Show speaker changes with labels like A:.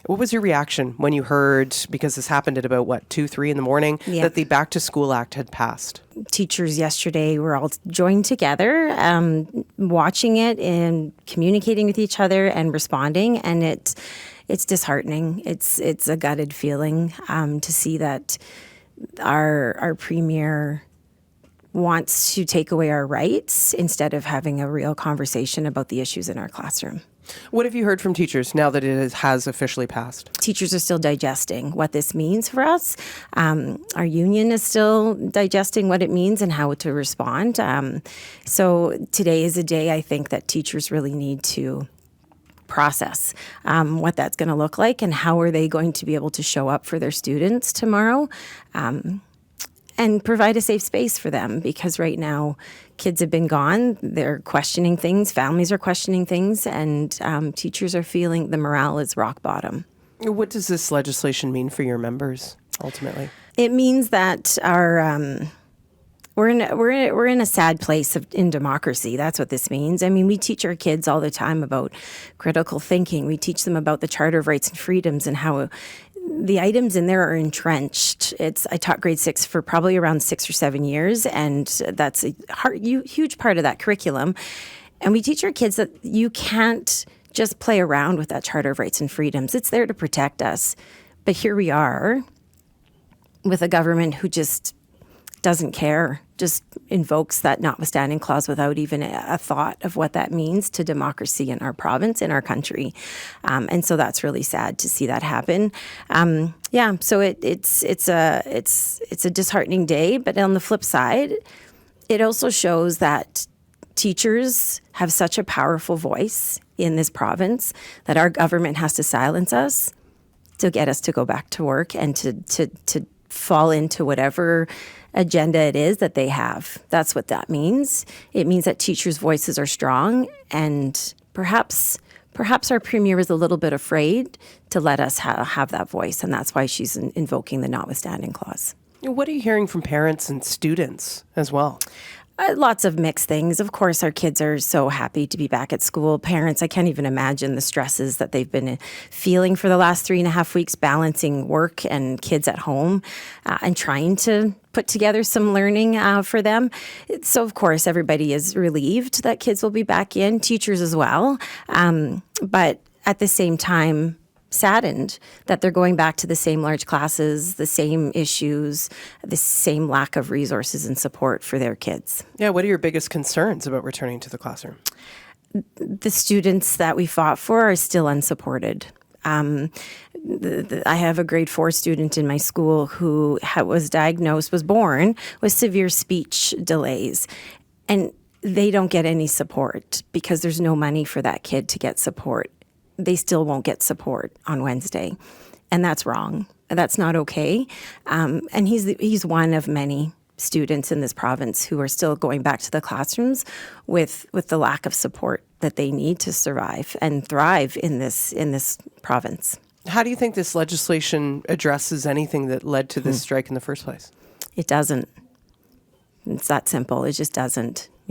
A: What was your reaction when you heard, because this happened at about, 2, 3 in the morning, that the Back to School Act had passed?
B: Teachers yesterday were all joined together, watching it and communicating with each other and responding. And it's disheartening. It's a gutted feeling to see that our premier wants to take away our rights instead of having a real conversation about the issues in our classroom.
A: What have you heard from teachers now that it has officially passed?
B: Teachers are still digesting what this means for us. Our union is still digesting what it means and how to respond. So today is a day I think that teachers really need to process what that's going to look like and how are they going to be able to show up for their students tomorrow. And provide a safe space for them, because right now kids have been gone. They're questioning things. Families are questioning things, and teachers are feeling the morale is rock bottom.
A: What does this legislation mean for your members ultimately?
B: It means that we're in a sad place in democracy. That's what this means. I mean, we teach our kids all the time about critical thinking. We teach them about the Charter of Rights and Freedoms and how the items in there are entrenched. I taught grade 6 for probably around 6 or 7 years, and that's a huge part of that curriculum. And we teach our kids that you can't just play around with that Charter of Rights and Freedoms. It's there to protect us. But here we are with a government who just doesn't care, just invokes that notwithstanding clause without even a thought of what that means to democracy in our province, in our country. And so that's really sad to see that happen. So it's a disheartening day, but on the flip side, it also shows that teachers have such a powerful voice in this province that our government has to silence us to get us to go back to work and to fall into whatever agenda it is that they have. That's what that means. It means that teachers' voices are strong, and perhaps our premier is a little bit afraid to let us have that voice, and that's why she's invoking the notwithstanding clause.
A: What are you hearing from parents and students as well?
B: Lots of mixed things. Of course, our kids are so happy to be back at school. Parents, I can't even imagine the stresses that they've been feeling for the last 3.5 weeks, balancing work and kids at home and trying to put together some learning for them. So, of course, everybody is relieved that kids will be back in, teachers as well. But at the same time, saddened that they're going back to the same large classes, the same issues, the same lack of resources and support for their kids.
A: Yeah, what are your biggest concerns about returning to the classroom?
B: The students that we fought for are still unsupported. I have a grade 4 student in my school who was born with severe speech delays. And they don't get any support because there's no money for that kid to get support. They still won't get support on Wednesday. And that's wrong. That's not okay. And he's one of many students in this province who are still going back to the classrooms with the lack of support that they need to survive and thrive in this province.
A: How do you think this legislation addresses anything that led to this strike in the first place?
B: It doesn't. It's that simple. It just doesn't.